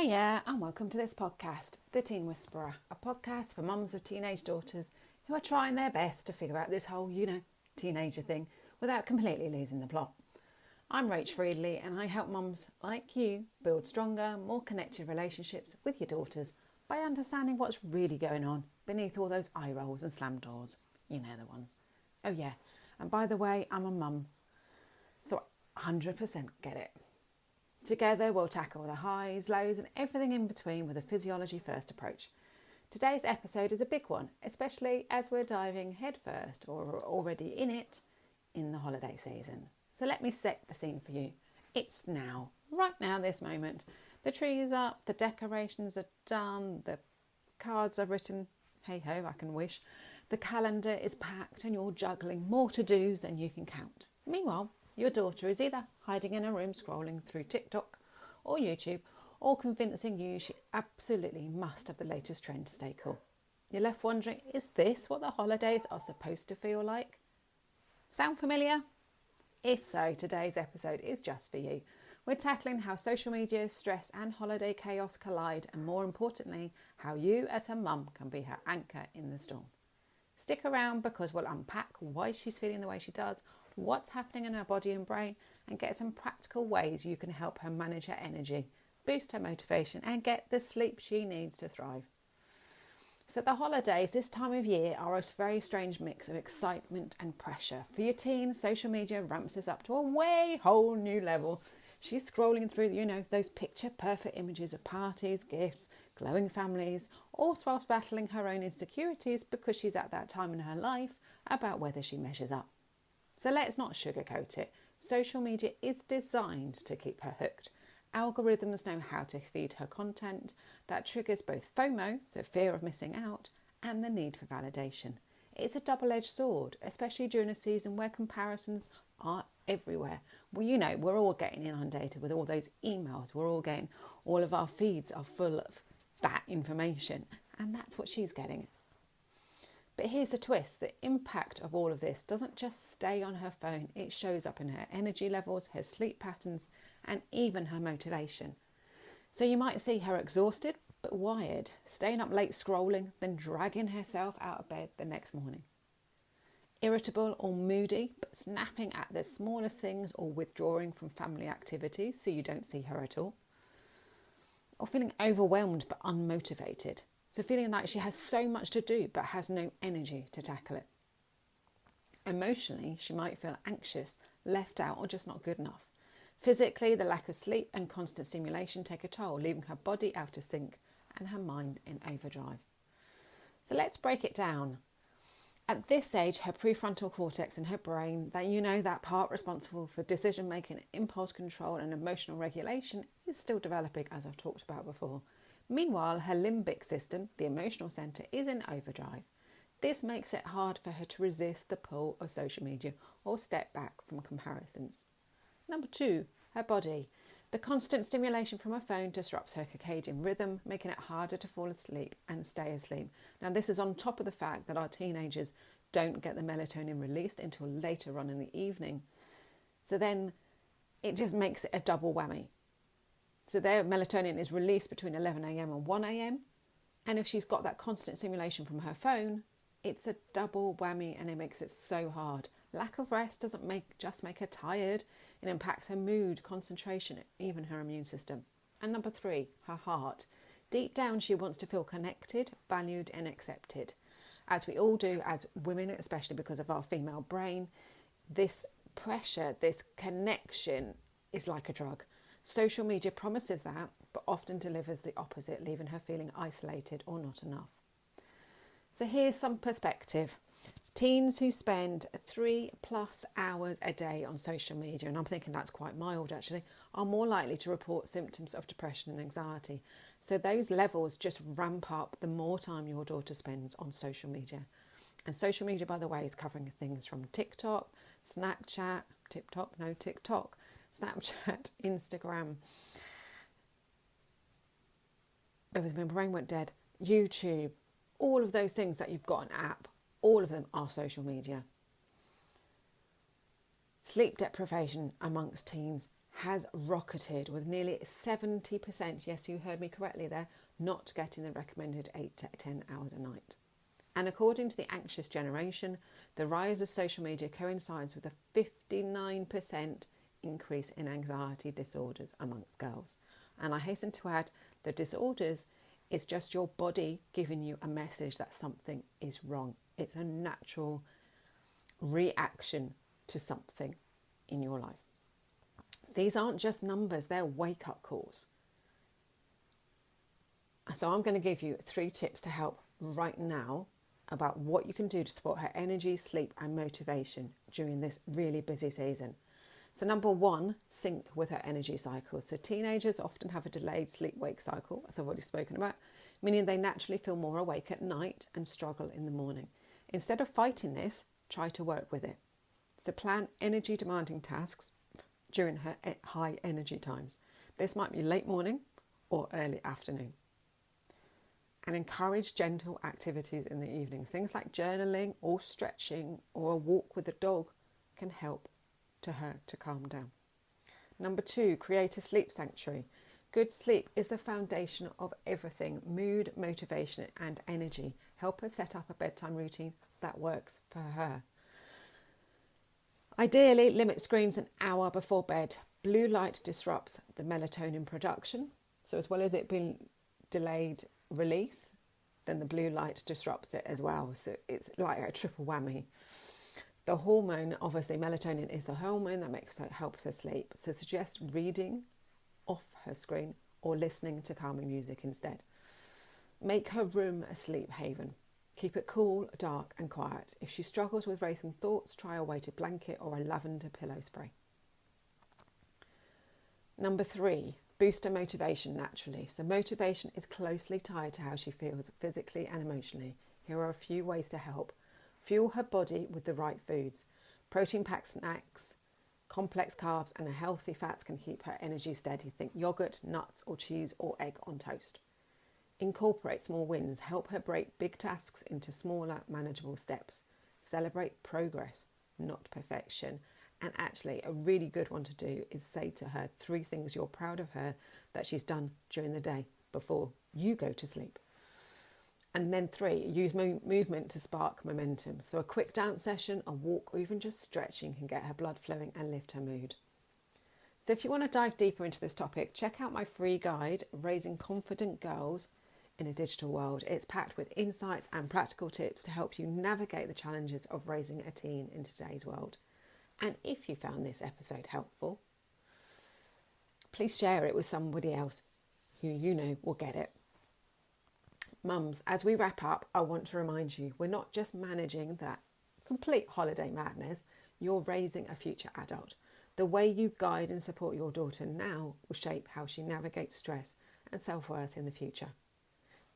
Hiya and welcome to this podcast, The Teen Whisperer, a podcast for mums of teenage daughters who are trying their best to figure out this whole, teenager thing without completely losing the plot. I'm Rach Friedley and I help mums like you build stronger, more connected relationships with your daughters by understanding what's really going on beneath all those eye rolls and slam doors. You know the ones. Oh yeah, and by the way, I'm a mum, so 100% get it. Together we'll tackle the highs, lows and everything in between with a physiology first approach. Today's episode is a big one, especially as we're diving headfirst or are already in it in the holiday season. So let me set the scene for you. It's now, right now, this moment. The tree is up, the decorations are done, the cards are written, hey ho, I can wish. The calendar is packed and you're juggling more to-dos than you can count. Meanwhile, your daughter is either hiding in her room scrolling through TikTok or YouTube or convincing you she absolutely must have the latest trend to stay cool. You're left wondering, is this what the holidays are supposed to feel like? Sound familiar? If so, today's episode is just for you. We're tackling how social media, stress and holiday chaos collide, and more importantly, how you as her mum can be her anchor in the storm. Stick around because we'll unpack why she's feeling the way she does, what's happening in her body and brain, and get some practical ways you can help her manage her energy, boost her motivation and get the sleep she needs to thrive. So the holidays this time of year are a very strange mix of excitement and pressure. For your teens, social media ramps us up to a way whole new level. She's scrolling through, those picture perfect images of parties, gifts, glowing families, all whilst battling her own insecurities because she's at that time in her life about whether she measures up. So let's not sugarcoat it. Social media is designed to keep her hooked. Algorithms know how to feed her content that triggers both FOMO, so fear of missing out, and the need for validation. It's a double-edged sword, especially during a season where comparisons are everywhere. Well, we're all getting inundated with all those emails. All of our feeds are full of that information, and that's what she's getting. But here's the twist. The impact of all of this doesn't just stay on her phone. It shows up in her energy levels, her sleep patterns, and even her motivation. So you might see her exhausted, but wired, staying up late scrolling, then dragging herself out of bed the next morning. Irritable or moody, but snapping at the smallest things or withdrawing from family activities so you don't see her at all. Or feeling overwhelmed but unmotivated. So feeling like she has so much to do but has no energy to tackle it. Emotionally, she might feel anxious, left out or just not good enough. Physically, the lack of sleep and constant stimulation take a toll, leaving her body out of sync and her mind in overdrive. So let's break it down. At this age, her prefrontal cortex in her brain, that part responsible for decision making, impulse control and emotional regulation, is still developing, as I've talked about before. Meanwhile, her limbic system, the emotional centre, is in overdrive. This makes it hard for her to resist the pull of social media or step back from comparisons. Number 2, her body. The constant stimulation from her phone disrupts her circadian rhythm, making it harder to fall asleep and stay asleep. Now, this is on top of the fact that our teenagers don't get the melatonin released until later on in the evening. So then it just makes it a double whammy. So their melatonin is released between 11 a.m. and 1 a.m. And if she's got that constant stimulation from her phone, it's a double whammy and it makes it so hard. Lack of rest doesn't just make her tired. It impacts her mood, concentration, even her immune system. And number 3, her heart. Deep down, she wants to feel connected, valued and accepted. As we all do as women, especially because of our female brain, this pressure, this connection is like a drug. Social media promises that, but often delivers the opposite, leaving her feeling isolated or not enough. So here's some perspective. Teens who spend 3+ hours a day on social media, and I'm thinking that's quite mild actually, are more likely to report symptoms of depression and anxiety. So those levels just ramp up the more time your daughter spends on social media. And social media, by the way, is covering things from TikTok, Snapchat, Snapchat, Instagram. My brain went dead. YouTube, all of those things that you've got an app, all of them are social media. Sleep deprivation amongst teens has rocketed, with nearly 70%, yes, you heard me correctly there, not getting the recommended 8 to 10 hours a night. And according to the anxious generation, the rise of social media coincides with a 59% increase in anxiety disorders amongst girls. And I hasten to add that disorders is just your body giving you a message that something is wrong. It's a natural reaction to something in your life. These aren't just numbers, they're wake-up calls. So I'm going to give you 3 tips to help right now about what you can do to support her energy, sleep and motivation during this really busy season. So number 1, sync with her energy cycle. So teenagers often have a delayed sleep-wake cycle, as I've already spoken about, meaning they naturally feel more awake at night and struggle in the morning. Instead of fighting this, try to work with it. So plan energy-demanding tasks during her high energy times. This might be late morning or early afternoon. And encourage gentle activities in the evenings. Things like journaling or stretching or a walk with the dog can help her to calm down. Number 2, create a sleep sanctuary. Good sleep is the foundation of everything: mood, motivation and energy. Help her set up a bedtime routine that works for her. Ideally, limit screens an hour before bed. Blue light disrupts the melatonin production. So as well as it being delayed release, then the blue light disrupts it as well. So it's like a triple whammy. The hormone, obviously melatonin is the hormone that helps her sleep. So suggest reading off her screen or listening to calming music instead. Make her room a sleep haven. Keep it cool, dark and quiet. If she struggles with racing thoughts, try a weighted blanket or a lavender pillow spray. Number 3, boost her motivation naturally. So motivation is closely tied to how she feels physically and emotionally. Here are a few ways to help. Fuel her body with the right foods. Protein-packed snacks, complex carbs and healthy fats can keep her energy steady. Think yogurt, nuts or cheese or egg on toast. Incorporate small wins. Help her break big tasks into smaller, manageable steps. Celebrate progress, not perfection. And actually, a really good one to do is say to her 3 things you're proud of her that she's done during the day before you go to sleep. And then 3, use movement to spark momentum. So a quick dance session, a walk, or even just stretching can get her blood flowing and lift her mood. So if you want to dive deeper into this topic, check out my free guide, Raising Confident Girls in a Digital World. It's packed with insights and practical tips to help you navigate the challenges of raising a teen in today's world. And if you found this episode helpful, please share it with somebody else who you know will get it. Mums, as we wrap up, I want to remind you, we're not just managing that complete holiday madness, you're raising a future adult. The way you guide and support your daughter now will shape how she navigates stress and self-worth in the future.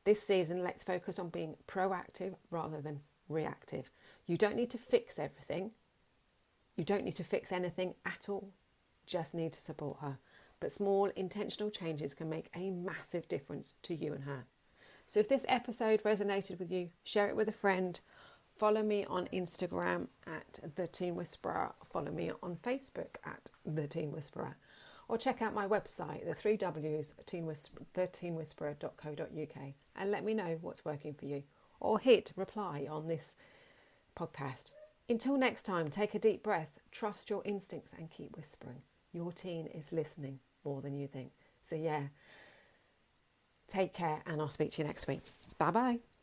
This season, let's focus on being proactive rather than reactive. You don't need to fix everything. You don't need to fix anything at all. Just need to support her. But small intentional changes can make a massive difference to you and her. So if this episode resonated with you, share it with a friend. Follow me on Instagram at The Teen Whisperer. Follow me on Facebook at The Teen Whisperer. Or check out my website, the 3 W's, theteenwhisperer.co.uk, and let me know what's working for you. Or hit reply on this podcast. Until next time, take a deep breath, trust your instincts and keep whispering. Your teen is listening more than you think. So yeah, take care and I'll speak to you next week. Bye-bye.